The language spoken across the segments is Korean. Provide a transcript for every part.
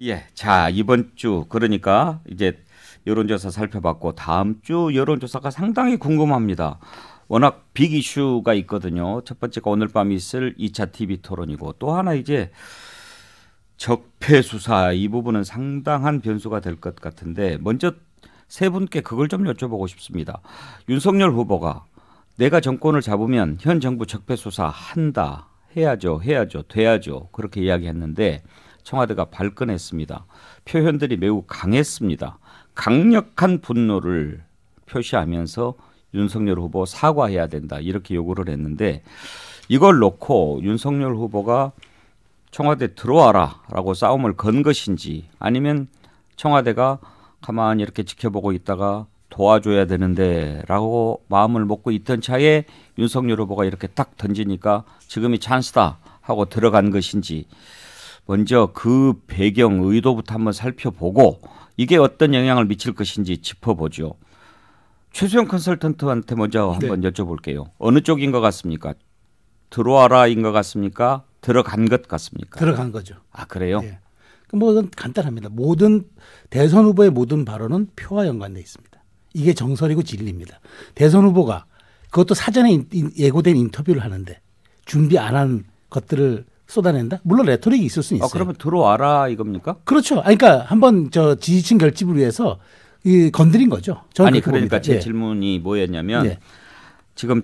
예, 자 이번 주 그러니까 이제 여론조사 살펴봤고 다음 주 여론조사가 상당히 궁금합니다. 워낙 빅 이슈가 있거든요. 첫 번째가 오늘 밤 있을 2차 TV 토론이고 또 하나 이제 적폐 수사 이 부분은 상당한 변수가 될 것 같은데 먼저 세 분께 그걸 좀 여쭤보고 싶습니다. 윤석열 후보가 내가 정권을 잡으면 현 정부 적폐 수사 한다. 해야죠. 돼야죠. 그렇게 이야기했는데 청와대가 발끈했습니다. 표현들이 매우 강했습니다. 강력한 분노를 표시하면서 윤석열 후보 사과해야 된다. 이렇게 요구를 했는데 이걸 놓고 윤석열 후보가 청와대 들어와라 라고 싸움을 건 것인지 아니면 청와대가 가만히 이렇게 지켜보고 있다가 도와줘야 되는데 라고 마음을 먹고 있던 차에 윤석열 후보가 이렇게 딱 던지니까 지금이 찬스다 하고 들어간 것인지 먼저 그 배경 의도부터 한번 살펴보고 이게 어떤 영향을 미칠 것인지 짚어보죠. 최수영 컨설턴트한테 먼저 한번 여쭤볼게요. 어느 쪽인 것 같습니까? 들어와라인 것 같습니까? 들어간 것 같습니까? 들어간 거죠. 아 그래요? 예. 뭐 간단합니다. 모든 대선 후보의 모든 발언은 표와 연관돼 있습니다. 이게 정설이고 진리입니다. 대선 후보가 그것도 사전에 예고된 인터뷰를 하는데 준비 안 한 것들을 쏟아낸다? 물론 레토릭이 있을 수는 있어요. 그러면 들어와라 이겁니까? 그렇죠. 그러니까 한번 저 지지층 결집을 위해서 건드린 거죠. 아니 그러니까 제 질문이 뭐였냐면 지금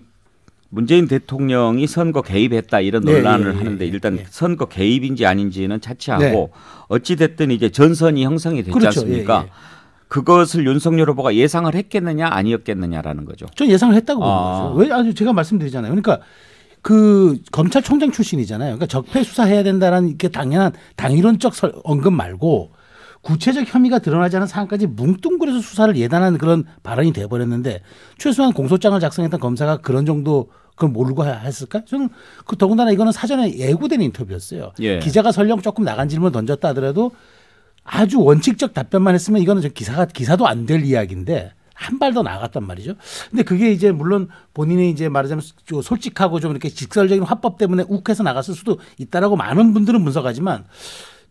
문재인 대통령이 선거 개입했다 이런 논란을 하는데 일단 선거 개입인지 아닌지는 차치하고 어찌 됐든 이제 전선이 형성이 됐지 그렇죠. 않습니까? 그것을 윤석열 후보가 예상을 했겠느냐 아니었겠느냐라는 거죠. 전 예상을 했다고 보는 거죠. 왜 아주 제가 말씀드리잖아요. 그러니까 그 검찰총장 출신이잖아요. 그러니까 적폐 수사해야 된다라는 이렇게 당연한 당위론적 언급 말고 구체적 혐의가 드러나지 않은 사안까지 뭉뚱그려서 수사를 예단하는 그런 발언이 돼버렸는데 최소한 공소장을 작성했던 검사가 그런 정도 그걸 모르고 했을까? 저는 그 더군다나 이거는 사전에 예고된 인터뷰였어요. 기자가 설령 조금 나간 질문을 던졌다 하더라도 아주 원칙적 답변만 했으면 이거는 기사도 안 될 이야기인데 한 발 더 나갔단 말이죠. 근데 그게 이제 물론 본인이 이제 말하자면 솔직하고 좀 이렇게 직설적인 화법 때문에 욱해서 나갔을 수도 있다라고 많은 분들은 분석하지만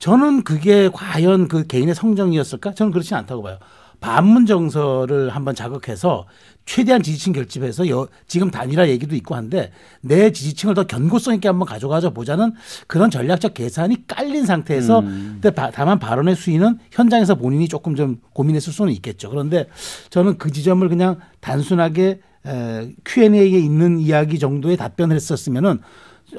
저는 그게 과연 그 개인의 성정이었을까? 저는 그렇지 않다고 봐요. 반문 정서를 한번 자극해서 최대한 지지층 결집해서 지금 단일화 얘기도 있고 한데 내 지지층을 더 견고성 있게 한번 가져가자 보자는 그런 전략적 계산이 깔린 상태에서 근데 다만 발언의 수위는 현장에서 본인이 조금 좀 고민했을 수는 있겠죠. 그런데 저는 그 지점을 그냥 단순하게 Q&A에 있는 이야기 정도의 답변을 했었으면은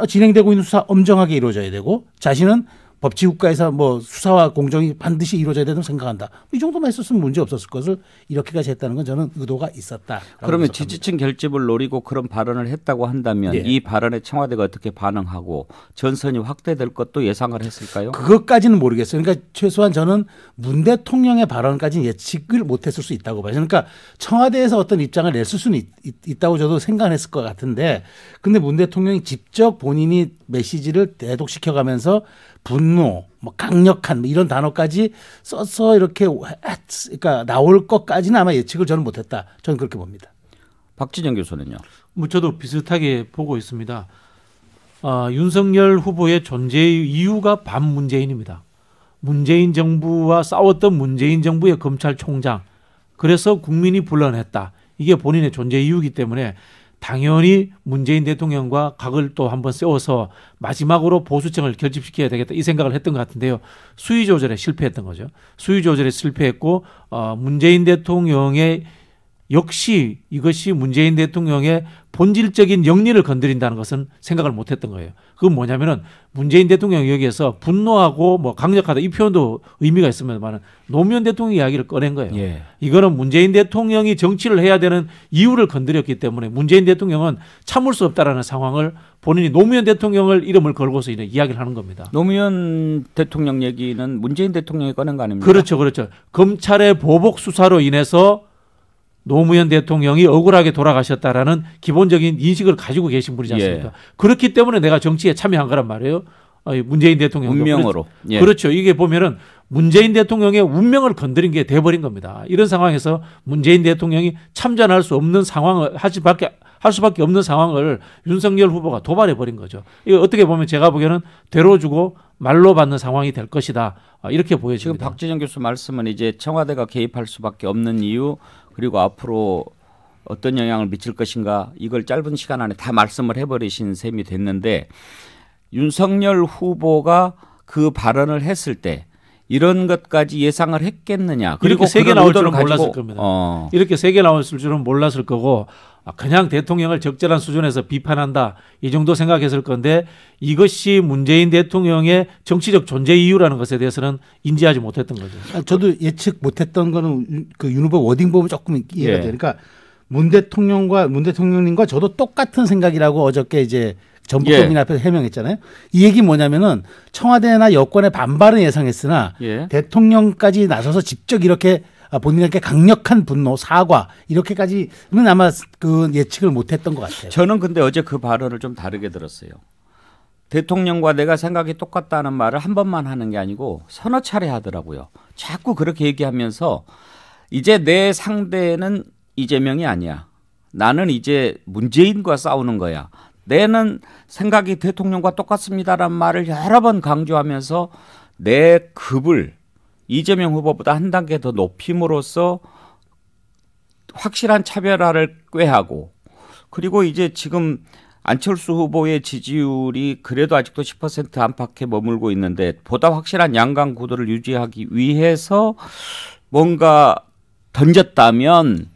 진행되고 있는 수사 엄정하게 이루어져야 되고 자신은 법치국가에서 뭐 수사와 공정이 반드시 이루어져야 된다고 생각한다. 이 정도만 했었으면 문제 없었을 것을 이렇게까지 했다는 건 저는 의도가 있었다. 그러면 생각합니다. 지지층 결집을 노리고 그런 발언을 했다고 한다면 이 발언에 청와대가 어떻게 반응하고 전선이 확대될 것도 예상을 했을까요? 그것까지는 모르겠어요. 그러니까 최소한 저는 문 대통령의 발언까지는 예측을 못했을 수 있다고 봐요. 그러니까 청와대에서 어떤 입장을 낼 수는 있다고 저도 생각을 했을 것 같은데 근데 문 대통령이 직접 본인이 메시지를 대독시켜가면서 분노, 뭐 강력한 뭐 이런 단어까지 써서 이렇게 그러니까 나올 것까지는 아마 예측을 저는 못했다. 저는 그렇게 봅니다. 박진영 교수는요? 뭐 저도 비슷하게 보고 있습니다. 윤석열 후보의 존재의 이유가 반문재인입니다. 문재인 정부와 싸웠던 문재인 정부의 검찰총장. 그래서 국민이 불러냈다. 이게 본인의 존재 이유이기 때문에 당연히 문재인 대통령과 각을 또 한번 세워서 마지막으로 보수층을 결집시켜야 되겠다 이 생각을 했던 것 같은데요. 수위 조절에 실패했던 거죠. 수위 조절에 실패했고 문재인 대통령의 역시 이것이 문재인 대통령의 본질적인 영리를 건드린다는 것은 생각을 못했던 거예요. 그건 뭐냐면은 문재인 대통령이 여기에서 분노하고 뭐 강력하다 이 표현도 의미가 있습니다만 노무현 대통령 이야기를 꺼낸 거예요. 이거는 문재인 대통령이 정치를 해야 되는 이유를 건드렸기 때문에 문재인 대통령은 참을 수 없다라는 상황을 본인이 노무현 대통령을 이름을 걸고서 이야기를 하는 겁니다. 노무현 대통령 얘기는 문재인 대통령이 꺼낸 거 아닙니까? 그렇죠. 검찰의 보복 수사로 인해서 노무현 대통령이 억울하게 돌아가셨다라는 기본적인 인식을 가지고 계신 분이지 않습니까? 그렇기 때문에 내가 정치에 참여한 거란 말이에요. 문재인 대통령도. 운명으로. 그렇죠. 이게 보면은 문재인 대통령의 운명을 건드린 게 돼버린 겁니다. 이런 상황에서 문재인 대통령이 참전할 수 없는 상황을 할 수밖에 없는 상황을 윤석열 후보가 도발해버린 거죠. 이거 어떻게 보면 제가 보기에는 되로 주고 말로 받는 상황이 될 것이다. 이렇게 보여집니다. 지금 박진영 교수 말씀은 이제 청와대가 개입할 수밖에 없는 이유 그리고 앞으로 어떤 영향을 미칠 것인가 이걸 짧은 시간 안에 다 말씀을 해버리신 셈이 됐는데 윤석열 후보가 그 발언을 했을 때 이런 것까지 예상을 했겠느냐. 그리고 이렇게 세게 나올 줄은 몰랐을 가지고, 겁니다. 이렇게 세게 나올 줄은 몰랐을 거고 그냥 대통령을 적절한 수준에서 비판한다. 이 정도 생각했을 건데 이것이 문재인 대통령의 정치적 존재 이유라는 것에 대해서는 인지하지 못했던 거죠. 저도 예측 못했던 거는 그 윤 후보 워딩 보면 조금 이해가 돼요. 그러니까 문 대통령님과 저도 똑같은 생각이라고 어저께 이제 전북도민 앞에서 해명했잖아요. 이 얘기 뭐냐면은 청와대나 여권의 반발은 예상했으나 대통령까지 나서서 직접 이렇게 본인에게 강력한 분노, 사과 이렇게까지는 아마 그 예측을 못했던 것 같아요. 저는 근데 어제 그 발언을 좀 다르게 들었어요. 대통령과 내가 생각이 똑같다는 말을 한 번만 하는 게 아니고 서너 차례 하더라고요. 자꾸 그렇게 얘기하면서 이제 내 상대는 이재명이 아니야. 나는 이제 문재인과 싸우는 거야. 내는 생각이 대통령과 똑같습니다라는 말을 여러 번 강조하면서 내 급을 이재명 후보보다 한 단계 더 높임으로써 확실한 차별화를 꾀하고 그리고 이제 지금 안철수 후보의 지지율이 그래도 아직도 10% 안팎에 머물고 있는데 보다 확실한 양강 구도를 유지하기 위해서 뭔가 던졌다면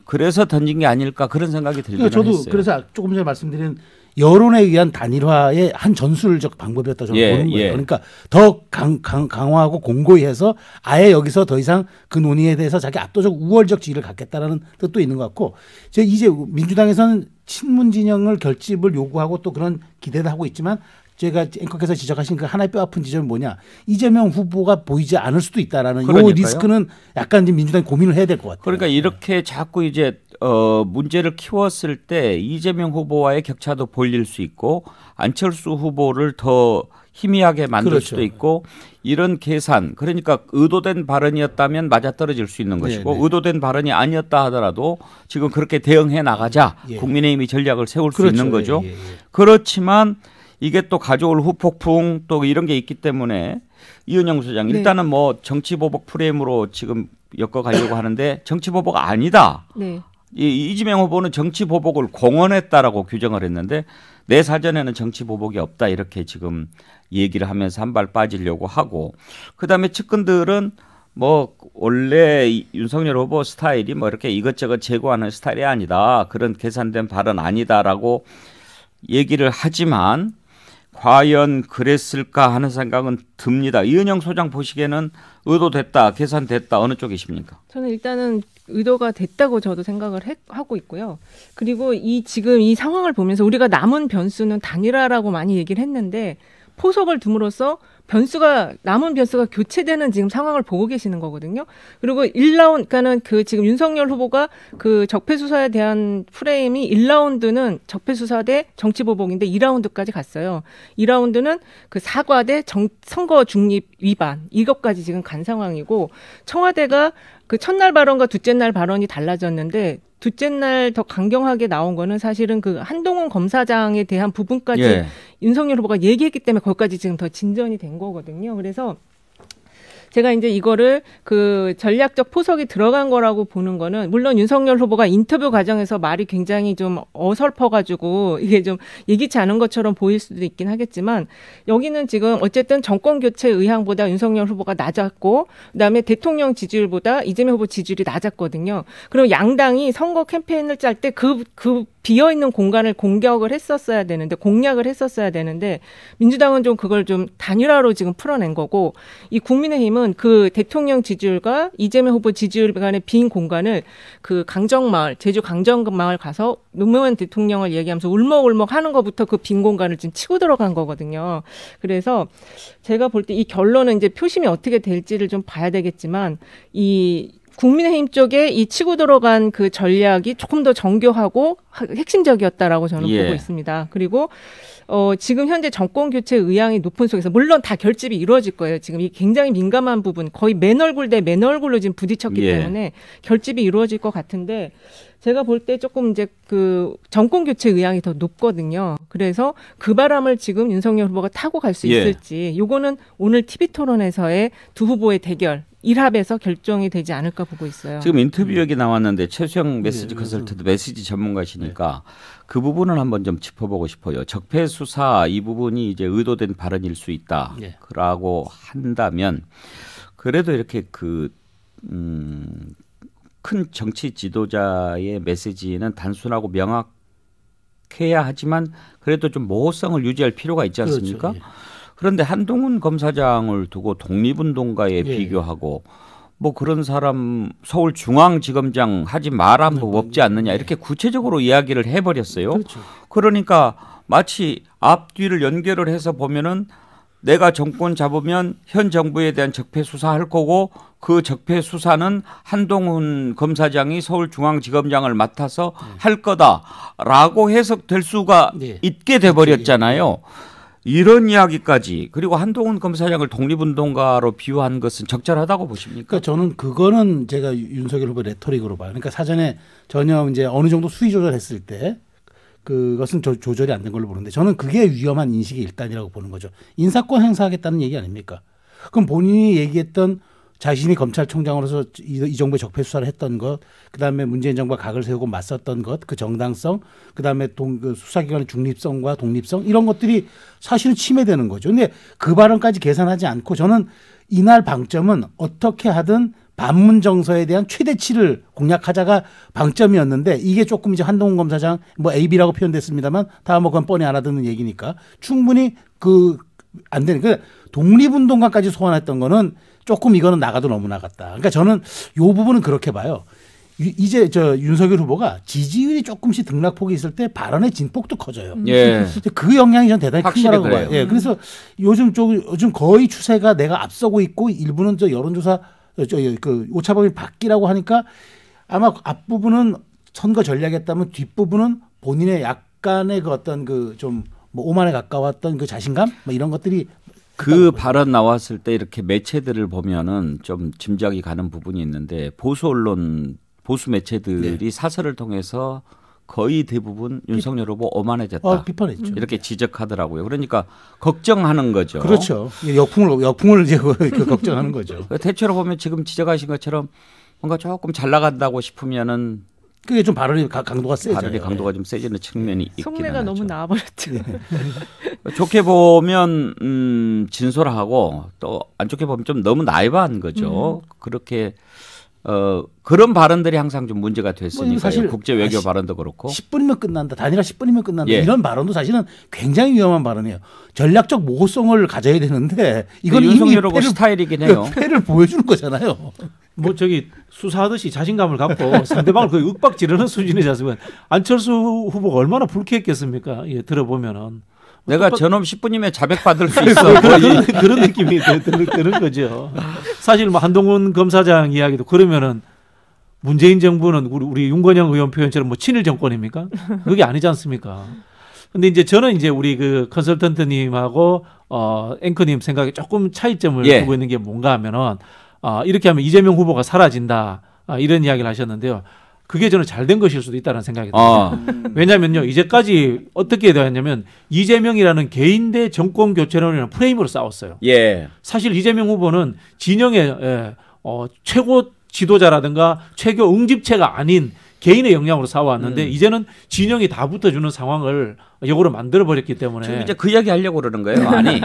그래서 던진 게 아닐까 그런 생각이 들기는 저도 했어요. 그래서 조금 전에 말씀드린 여론에 의한 단일화의 한 전술적 방법이었다 저는 보는 거예요. 그러니까 더 강화하고 공고히 해서 아예 여기서 더 이상 그 논의에 대해서 자기 압도적 우월적 지위를 갖겠다라는 뜻도 있는 것 같고 이제 민주당에서는 친문 진영을 결집을 요구하고 또 그런 기대도 하고 있지만 제가 앵커께서 지적하신 그 하나의 뼈 아픈 지점이 뭐냐 이재명 후보가 보이지 않을 수도 있다라는 이 리스크는 약간 이제 민주당이 고민을 해야 될 것 같아요. 그러니까 이렇게 자꾸 이제 문제를 키웠을 때 이재명 후보와의 격차도 벌릴 수 있고 안철수 후보를 더 희미하게 만들 수도 있고 이런 계산 그러니까 의도된 발언이었다면 맞아떨어질 수 있는 것이고 의도된 발언이 아니었다 하더라도 지금 그렇게 대응해 나가자 국민의힘이 전략을 세울 수 있는 거죠. 그렇지만 이게 또 가져올 후폭풍 또 이런 게 있기 때문에 이은영 소장 일단은 뭐 정치보복 프레임으로 지금 엮어가려고 하는데 정치보복 아니다. 이재명 후보는 정치보복을 공언했다라고 규정을 했는데 내 사전에는 정치보복이 없다 이렇게 지금 얘기를 하면서 한 발 빠지려고 하고 그다음에 측근들은 뭐 원래 윤석열 후보 스타일이 뭐 이렇게 이것저것 제거하는 스타일이 아니다. 그런 계산된 발언 아니다라고 얘기를 하지만 과연 그랬을까 하는 생각은 듭니다. 이은영 소장 보시기에는 의도됐다, 계산됐다 어느 쪽이십니까? 저는 일단은 의도가 됐다고 저도 생각을 하고 있고요. 그리고 지금 이 상황을 보면서 우리가 남은 변수는 단일화라고 많이 얘기를 했는데 포석을 둠으로써 남은 변수가 교체되는 지금 상황을 보고 계시는 거거든요. 그리고 1라운드, 그러니까는 지금 윤석열 후보가 그 적폐수사에 대한 프레임이 1라운드는 적폐수사 대 정치보복인데 2라운드까지 갔어요. 2라운드는 그 사과 대 선거 중립 위반, 이것까지 지금 간 상황이고 청와대가 그 첫날 발언과 둘째 날 발언이 달라졌는데 둘째 날 더 강경하게 나온 거는 사실은 그 한동훈 검사장에 대한 부분까지 윤석열 후보가 얘기했기 때문에 거기까지 지금 더 진전이 된 거거든요. 그래서 제가 이제 이거를 그 전략적 포석이 들어간 거라고 보는 거는 물론 윤석열 후보가 인터뷰 과정에서 말이 굉장히 좀 어설퍼가지고 이게 좀 예기치 않은 것처럼 보일 수도 있긴 하겠지만 여기는 지금 어쨌든 정권 교체 의향보다 윤석열 후보가 낮았고 그다음에 대통령 지지율보다 이재명 후보 지지율이 낮았거든요. 그럼 양당이 선거 캠페인을 짤 때 그 비어있는 공간을 공략을 했었어야 되는데 민주당은 좀 그걸 좀 단일화로 지금 풀어낸 거고 이 국민의힘은 그 대통령 지지율과 이재명 후보 지지율 간의 빈 공간을 그 강정마을, 제주 강정마을 가서 노무현 대통령을 얘기하면서 울먹울먹 하는 것부터 그 빈 공간을 지금 치고 들어간 거거든요. 그래서 제가 볼 때 이 결론은 이제 표심이 어떻게 될지를 좀 봐야 되겠지만 이 국민의힘 쪽에 이 치고 들어간 그 전략이 조금 더 정교하고 핵심적이었다라고 저는 보고 있습니다. 그리고 지금 현재 정권 교체 의향이 높은 속에서 물론 다 결집이 이루어질 거예요. 지금 이 굉장히 민감한 부분 거의 맨 얼굴 대 맨 얼굴로 지금 부딪혔기 때문에 결집이 이루어질 것 같은데 제가 볼 때 조금 이제 그 정권 교체 의향이 더 높거든요. 그래서 그 바람을 지금 윤석열 후보가 타고 갈 수 있을지 요거는 오늘 TV 토론에서의 두 후보의 대결 1합에서 결정이 되지 않을까 보고 있어요. 지금 인터뷰 여기 나왔는데 최수영 메시지 컨설턴트 메시지 전문가시니까 그 부분을 한번 좀 짚어보고 싶어요. 적폐 수사 이 부분이 이제 의도된 발언일 수 있다라고 한다면 그래도 이렇게 큰 정치 지도자의 메시지는 단순하고 명확해야 하지만 그래도 좀 모호성을 유지할 필요가 있지 않습니까? 그렇죠. 그런데 한동훈 검사장을 두고 독립운동가에 비교하고 뭐 그런 사람 서울중앙지검장 하지 말한 법 없지 않느냐 이렇게 구체적으로 이야기를 해버렸어요. 그렇죠. 그러니까 마치 앞뒤를 연결을 해서 보면은 내가 정권 잡으면 현 정부에 대한 적폐 수사할 거고 그 적폐 수사는 한동훈 검사장이 서울중앙지검장을 맡아서 할 거다라고 해석될 수가 있게 돼버렸잖아요. 이런 이야기까지 그리고 한동훈 검사장을 독립운동가로 비유한 것은 적절하다고 보십니까? 그러니까 저는 그거는 제가 윤석열 후보 레토릭으로 봐요. 그러니까 사전에 전혀 이제 어느 정도 수위 조절했을 때 그것은 조절이 안 된 걸로 보는데 저는 그게 위험한 인식의 일단이라고 보는 거죠. 인사권 행사하겠다는 얘기 아닙니까? 그럼 본인이 얘기했던 자신이 검찰총장으로서 이 정부의 적폐 수사를 했던 것, 그다음에 문재인 정부가 각을 세우고 맞섰던 것, 그 정당성, 그다음에 그 수사기관의 중립성과 독립성 이런 것들이 사실은 침해되는 거죠. 근데 그 발언까지 계산하지 않고 저는 이날 방점은 어떻게 하든 반문 정서에 대한 최대치를 공략하자가 방점이었는데 이게 조금 이제 한동훈 검사장 뭐 AB라고 표현됐습니다만 다 뭐 그건 뻔히 알아듣는 얘기니까 충분히 안 되는 그 독립운동가까지 소환했던 거는 조금 이거는 나가도 너무 나갔다. 그러니까 저는 이 부분은 그렇게 봐요. 이제 윤석열 후보가 지지율이 조금씩 등락폭이 있을 때 발언의 진폭도 커져요. 그 영향이 전 대단히 큰 거라고 봐요. 그래서 요즘 거의 추세가 내가 앞서고 있고 일부는 여론조사 오차범위 밖이라고 하니까 아마 앞부분은 선거 전략에 따르면 뒷부분은 본인의 약간의 그 어떤 좀 뭐 오만에 가까웠던 그 자신감 뭐 이런 것들이 그 발언 나왔을 때 이렇게 매체들을 보면은 좀 짐작이 가는 부분이 있는데 보수 언론, 보수 매체들이 사설을 통해서 거의 대부분 윤석열 후보 오만해졌다. 비판했죠. 이렇게 지적하더라고요. 그러니까 걱정하는 거죠. 그렇죠. 역풍을 이제 걱정하는 거죠. 대체로 보면 지금 지적하신 것처럼 뭔가 조금 잘 나간다고 싶으면은 그게 좀 발언이 강도가 세죠. 발언이 강도가 좀 세지는 측면이 있긴 하죠. 속내가 너무 나와버렸죠. 좋게 보면 진솔하고 또 안 좋게 보면 좀 너무 나이브한 거죠. 그렇게 그런 발언들이 항상 좀 문제가 됐으니까 사실 국제 외교 발언도 그렇고 10분이면 끝난다. 단일화 10분이면 끝난다. 이런 발언도 사실은 굉장히 위험한 발언이에요. 전략적 모호성을 가져야 되는데 이건 윤석열 후보 스타일이긴 해요. 패를 보여주는 거잖아요. 뭐 수사하듯이 자신감을 갖고 상대방을 거의 윽박 지르는 수준이지 않습니까? 안철수 후보가 얼마나 불쾌했겠습니까? 들어보면은. 내가 저놈 10분이면 자백받을 수 있어. 그런 느낌이 드는 거죠. 사실 뭐 한동훈 검사장 이야기도 그러면은 문재인 정부는 우리 윤건영 의원 표현처럼 뭐 친일 정권입니까? 그게 아니지 않습니까? 근데 이제 저는 이제 우리 그 컨설턴트님하고 앵커님 생각에 조금 차이점을 두고 있는 게 뭔가 하면은 이렇게 하면 이재명 후보가 사라진다 이런 이야기를 하셨는데요. 그게 저는 잘된 것일 수도 있다는 생각이 듭니다. 왜냐하면요. 이제까지 어떻게 되었냐면 이재명이라는 개인 대 정권 교체론이라는 프레임으로 싸웠어요. 사실 이재명 후보는 진영의 최고 지도자라든가 최고 응집체가 아닌 개인의 역량으로 싸워왔는데 이제는 진영이 다 붙어주는 상황을 역으로 만들어버렸기 때문에 지금 이제 그 이야기 하려고 그러는 거예요. 아니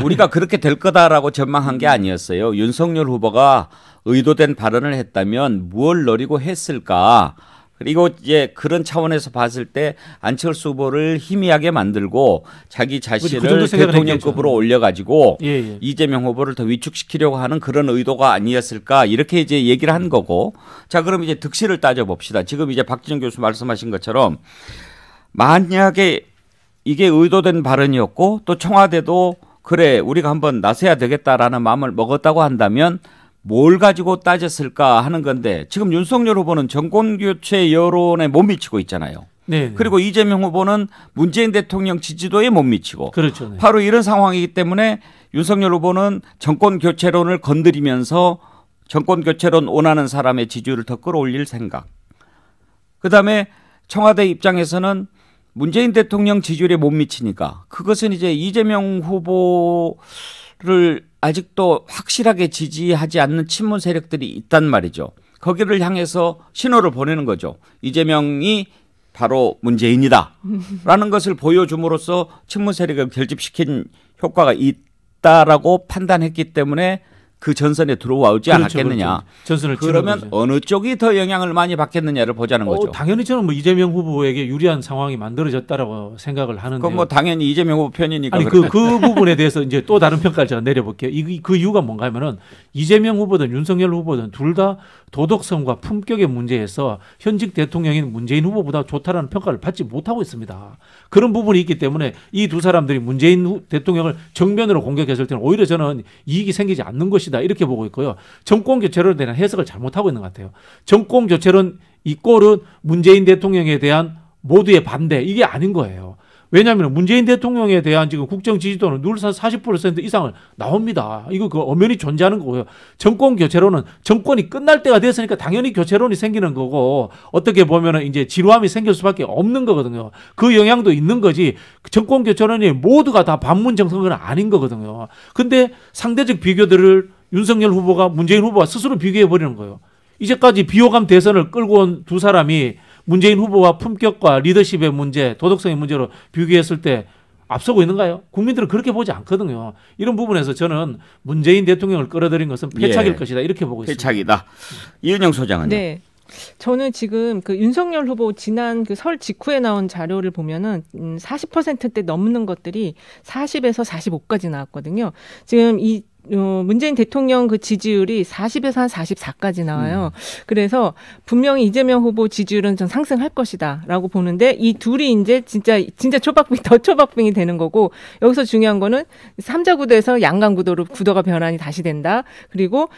우리가 그렇게 될 거다라고 전망한 게 아니었어요. 윤석열 후보가 의도된 발언을 했다면 무엇을 노리고 했을까. 그리고 이제 그런 차원에서 봤을 때 안철수 후보를 희미하게 만들고 자기 자신을 대통령급으로 올려가지고 이재명 후보를 더 위축시키려고 하는 그런 의도가 아니었을까 이렇게 이제 얘기를 한 거고. 자 그럼 이제 득실을 따져봅시다. 지금 이제 박진영 교수 말씀하신 것처럼 만약에 이게 의도된 발언이었고 또 청와대도 그래 우리가 한번 나서야 되겠다라는 마음을 먹었다고 한다면 뭘 가지고 따졌을까 하는 건데 지금 윤석열 후보는 정권교체 여론에 못 미치고 있잖아요. 네. 그리고 이재명 후보는 문재인 대통령 지지도에 못 미치고 그렇죠. 네. 바로 이런 상황이기 때문에 윤석열 후보는 정권교체론을 건드리면서 정권교체론 원하는 사람의 지지율을 더 끌어올릴 생각. 그다음에 청와대 입장에서는 문재인 대통령 지지율에 못 미치니까 그것은 이제 이재명 후보를 아직도 확실하게 지지하지 않는 친문 세력들이 있단 말이죠. 거기를 향해서 신호를 보내는 거죠. 이재명이 바로 문재인이다라는 것을 보여줌으로써 친문 세력을 결집시킨 효과가 있다라고 판단했기 때문에 그 전선에 들어오지 않았겠느냐. 그렇죠. 전선을 그러면 어느 쪽이 더 영향을 많이 받겠느냐를 보자는 거죠. 당연히 저는 뭐 이재명 후보에게 유리한 상황이 만들어졌다라고 생각을 하는데. 그건 뭐 당연히 이재명 후보 편이니까. 아니 그 부분에 대해서 이제 또 다른 평가를 제가 내려볼게요. 그 이유가 뭔가 하면은 이재명 후보든 윤석열 후보든 둘 다 도덕성과 품격의 문제에서 현직 대통령인 문재인 후보보다 좋다라는 평가를 받지 못하고 있습니다. 그런 부분이 있기 때문에 이 두 사람들이 문재인 대통령을 정면으로 공격했을 때는 오히려 저는 이익이 생기지 않는 것이다 이렇게 보고 있고요. 정권 교체론에 대한 해석을 잘못하고 있는 것 같아요. 정권 교체론 이꼴은 문재인 대통령에 대한 모두의 반대 이게 아닌 거예요. 왜냐하면 문재인 대통령에 대한 지금 국정 지지도는 늘상 40% 이상을 나옵니다. 이거 그 엄연히 존재하는 거고요. 정권 교체론은 정권이 끝날 때가 됐으니까 당연히 교체론이 생기는 거고 어떻게 보면은 이제 지루함이 생길 수밖에 없는 거거든요. 그 영향도 있는 거지. 정권 교체론이 모두가 다 반문 정서는 아닌 거거든요. 근데 상대적 비교들을 윤석열 후보가 문재인 후보와 스스로 비교해 버리는 거예요. 이제까지 비호감 대선을 끌고 온 두 사람이 문재인 후보와 품격과 리더십의 문제, 도덕성의 문제로 비교했을 때 앞서고 있는가요? 국민들은 그렇게 보지 않거든요. 이런 부분에서 저는 문재인 대통령을 끌어들인 것은 패착일 것이다 이렇게 보고 있습니다. 패착이다. 이은영 소장은요? 네. 저는 지금 그 윤석열 후보 지난 그 설 직후에 나온 자료를 보면은 40%대 넘는 것들이 40에서 45까지 나왔거든요. 지금 이 문재인 대통령 그 지지율이 40에서 한 44까지 나와요. 그래서 분명히 이재명 후보 지지율은 좀 상승할 것이다라고 보는데 이 둘이 이제 진짜 초박빙 더 초박빙이 되는 거고 여기서 중요한 거는 3자 구도에서 양강 구도로 구도가 변환이 다시 된다. 그리고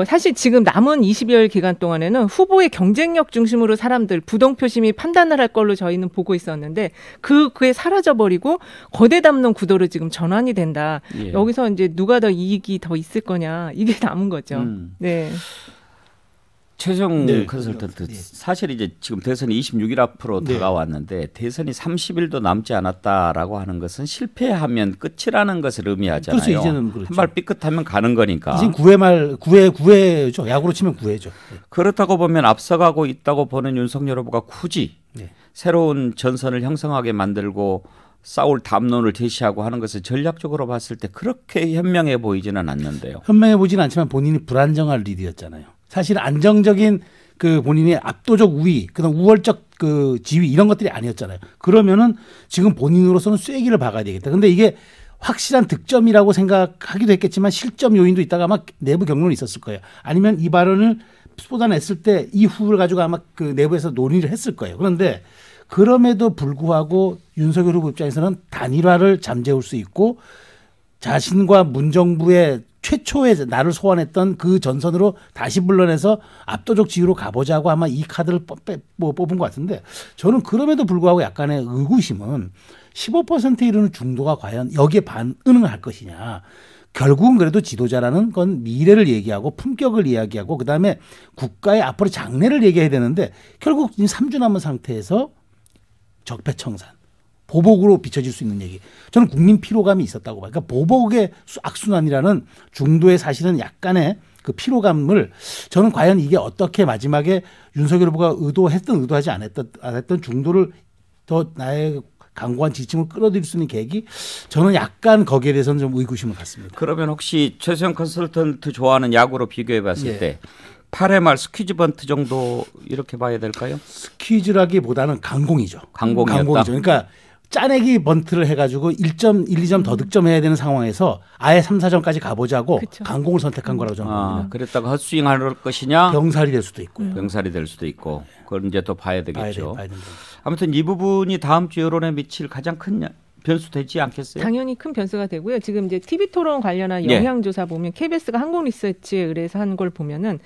사실 지금 남은 20여일 기간 동안에는 후보의 경쟁력 중심으로 사람들 부동표심이 판단을 할 걸로 저희는 보고 있었는데 그게 사라져 버리고 거대 담론 구도로 지금 전환이 된다. 예. 여기서 이제 누가 더 이익이 더 있을 거냐 이게 남은 거죠. 네. 최종 네, 컨설턴트 네. 사실 이제 지금 대선이 26일 앞으로 네. 다가왔는데 대선이 30일도 남지 않았다라고 하는 것은 실패하면 끝이라는 것을 의미하잖아요. 그렇죠. 이제는 그렇죠. 한 발 삐끗하면 가는 거니까. 이제 9회 말 9회죠. 야구로 치면 9회죠. 네. 그렇다고 보면 앞서가고 있다고 보는 윤석열 후보가 굳이 네. 새로운 전선을 형성하게 만들고 싸울 담론을 제시하고 하는 것을 전략적으로 봤을 때 그렇게 현명해 보이지는 않는데요. 현명해 보지는 않지만 본인이 불안정한 리드였잖아요. 사실 안정적인 그 본인의 압도적 우위, 그다음 우월적 그 지위 이런 것들이 아니었잖아요. 그러면은 지금 본인으로서는 쐐기를 박아야 되겠다. 근데 이게 확실한 득점이라고 생각하기도 했겠지만 실점 요인도 있다가 아마 내부 경론이 있었을 거예요. 아니면 이 발언을 쏟아냈을 때 이 후를 가지고 아마 그 내부에서 논의를 했을 거예요. 그런데 그럼에도 불구하고 윤석열 후보 입장에서는 단일화를 잠재울 수 있고 자신과 문정부의 최초의 나를 소환했던 그 전선으로 다시 불러내서 압도적 지위로 가보자고 아마 이 카드를 뽑은 것 같은데 저는 그럼에도 불구하고 약간의 의구심은 15%에 이르는 중도가 과연 여기에 반응을 할 것이냐. 결국은 그래도 지도자라는 건 미래를 얘기하고 품격을 이야기하고 그다음에 국가의 앞으로 장래를 얘기해야 되는데 결국 3주 남은 상태에서 적폐청산, 보복으로 비춰질 수 있는 얘기. 저는 국민 피로감이 있었다고 봐요. 그러니까 보복의 악순환이라는 중도의 사실은 약간의 그 피로감을 저는 과연 이게 어떻게 마지막에 윤석열 후보가 의도했든 의도하지 않았던 중도를 더 나의 강고한 지침을 끌어들일 수 있는 계기 저는 약간 거기에 대해서는 좀 의구심을 갖습니다. 그러면 혹시 최수영 컨설턴트 좋아하는 야구로 비교해 봤을 예. 때 8회 말 스퀴즈 번트 정도 이렇게 봐야 될까요? 스퀴즈라기보다는 강공이죠. 강공이었다. 그러니까 짜내기 번트를 해가지고 1점, 1, 2점 더 득점해야 되는 상황에서 아예 3, 4점까지 가보자고 그쵸. 강공을 선택한 거라고 저는 봅니다. 그랬다가 헛스윙할 것이냐? 병살이 될 수도 있고요. 병살이 될 수도 있고 그걸 이제 또 봐야 되겠죠. 봐야 됩니다. 아무튼 이 부분이 다음 주 여론에 미칠 가장 큰 변수 되지 않겠어요? 당연히 큰 변수가 되고요. 지금 이제 TV 토론 관련한 예. 영향조사 보면 KBS가 한국리서치에 의뢰해서 한 걸 보면은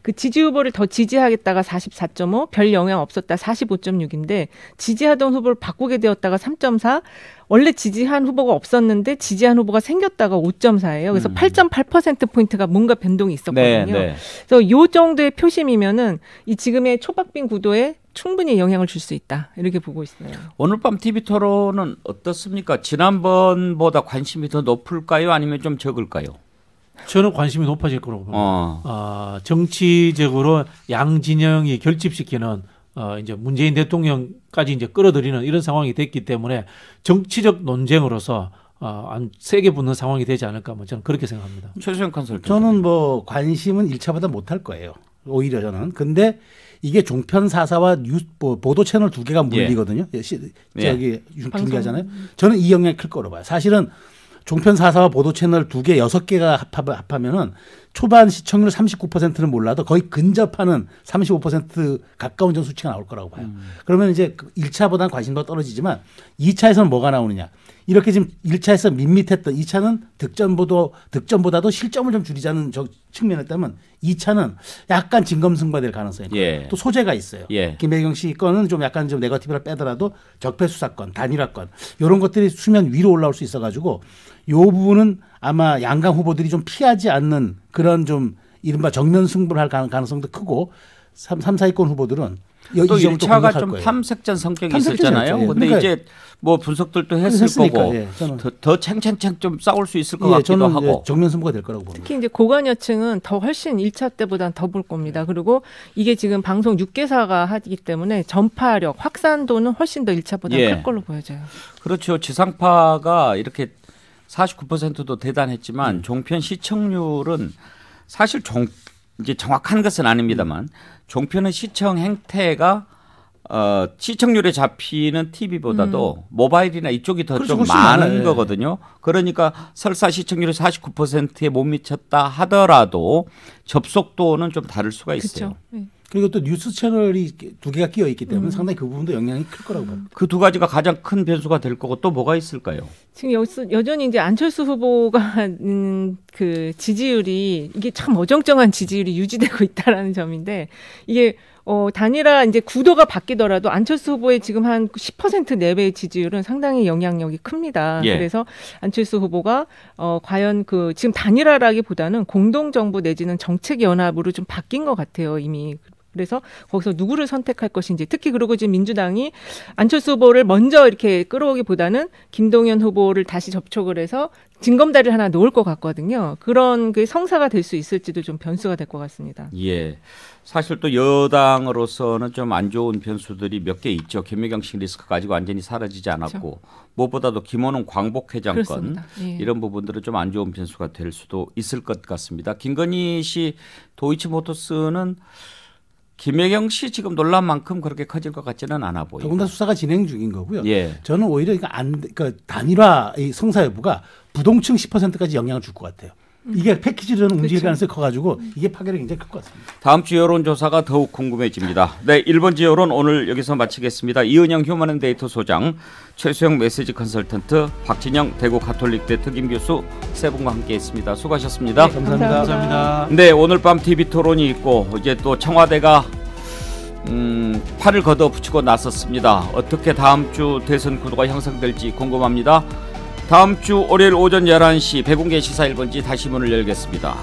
그 지지 후보를 더 지지하겠다가 44.5, 별 영향 없었다 45.6인데 지지하던 후보를 바꾸게 되었다가 3.4, 원래 지지한 후보가 없었는데 지지한 후보가 생겼다가 5.4예요. 그래서 8.8%포인트가 뭔가 변동이 있었거든요. 네. 그래서 이 정도의 표심이면은 이 지금의 초박빙 구도에 충분히 영향을 줄 수 있다. 이렇게 보고 있어요. 오늘 밤 TV 토론은 어떻습니까? 지난번보다 관심이 더 높을까요? 아니면 좀 적을까요? 저는 관심이 높아질 거라고 봅니다. 정치적으로 양 진영이 결집시키는 이제 문재인 대통령까지 이제 끌어들이는 이런 상황이 됐기 때문에 정치적 논쟁으로서 세게 붙는 상황이 되지 않을까 뭐 저는 그렇게 생각합니다. 최수영 컨설턴트. 저는 뭐 관심은 1차보다 못할 거예요. 오히려 저는. 근데 이게 종편사사와 보도 채널 두 개가 물리거든요. 저기 중계하잖아요. 저는 이 영향이 클 거로 봐요. 사실은 종편사사와 보도 채널 두 개 6개가 합하면은 초반 시청률 39%는 몰라도 거의 근접하는 35% 가까운 전 수치가 나올 거라고 봐요. 그러면 이제 1차보다는 관심도가 떨어지지만 2차에서는 뭐가 나오느냐. 이렇게 지금 1차에서 밋밋했던 2차는 득점보다도 실점을 좀 줄이자는 측면에 따면 2차는 약간 진검승부가 될 가능성이 있고 또 소재가 있어요. 김혜경 씨 건은 좀 약간 좀 네거티브를 빼더라도 적폐 수사건, 단일화건 이런 것들이 수면 위로 올라올 수 있어가지고 이 부분은 아마 양강 후보들이 좀 피하지 않는 그런 좀 이른바 정면 승부를 할 가능성도 크고 3, 4위권 후보들은 또 1차가 좀 탐색전 성격이 있었잖아요. 근데 그러니까 이제 뭐 분석들도 했을 거고 더 챙챙챙 좀 싸울 수 있을 것 같기도 하고. 정면 승부가 될 거라고 봅니다. 특히 이제 고관여층은 더 훨씬 1차 때보다는 더 볼 겁니다. 그리고 이게 지금 방송 6개사가 하기 때문에 전파력, 확산도는 훨씬 더 1차보다 클 걸로 보여져요. 그렇죠. 지상파가 이렇게 49%도 대단했지만 종편 시청률은 사실 이제 정확한 것은 아닙니다만 종편의 시청 행태가 시청률에 잡히는 TV보다도 모바일이나 이쪽이 더 좀 많은 거거든요. 그러니까 설사 시청률이 49%에 못 미쳤다 하더라도 접속도는 좀 다를 수가 있어요. 그렇죠. 그리고 또 뉴스 채널이 두 개가 끼어 있기 때문에 상당히 그 부분도 영향이 클 거라고 봅니다. 그 두 가지가 가장 큰 변수가 될 거고 또 뭐가 있을까요? 지금 여전히 이제 안철수 후보가 그 지지율이 이게 참 어정쩡한 지지율이 유지되고 있다라는 점인데 이게 단일화 이제 구도가 바뀌더라도 안철수 후보의 지금 한 10% 내외의 지지율은 상당히 영향력이 큽니다. 그래서 안철수 후보가 과연 그 지금 단일화라기보다는 공동정부 내지는 정책연합으로 좀 바뀐 것 같아요, 이미. 그래서 거기서 누구를 선택할 것인지 특히 그리고 지금 민주당이 안철수 후보를 먼저 이렇게 끌어오기보다는 김동연 후보를 다시 접촉을 해서 징검다리를 하나 놓을 것 같거든요. 그런 그 성사가 될 수 있을지도 좀 변수가 될 것 같습니다. 사실 또 여당으로서는 좀 안 좋은 변수들이 몇 개 있죠. 김혜경식 리스크가 아직 완전히 사라지지 않았고 그렇죠. 무엇보다도 김원웅 광복회장 건 이런 부분들은 좀 안 좋은 변수가 될 수도 있을 것 같습니다. 김건희 씨 도이치모터스는 김혜경 씨 지금 논란만큼 그렇게 커질 것 같지는 않아 보여요. 더군다나 수사가 진행 중인 거고요. 저는 오히려 그러니까 단일화 성사 여부가 부동층 10%까지 영향을 줄 것 같아요. 이게 패키지로는 움직일 가능성이 커가지고 이게 파괴력이 굉장히 클 것 같습니다. 다음 주 여론조사가 더욱 궁금해집니다. 1번지 여론 오늘 여기서 마치겠습니다. 이은영 휴먼앤데이터 소장, 최수영 메시지 컨설턴트, 박진영 대구 가톨릭대 특임교수 세 분과 함께했습니다. 수고하셨습니다. 감사합니다. 오늘 밤 TV 토론이 있고 이제 또 청와대가 팔을 걷어붙이고 나섰습니다. 어떻게 다음 주 대선 구도가 형성될지 궁금합니다. 다음 주 월요일 오전 11시 백운계 시사 1번지 다시 문을 열겠습니다.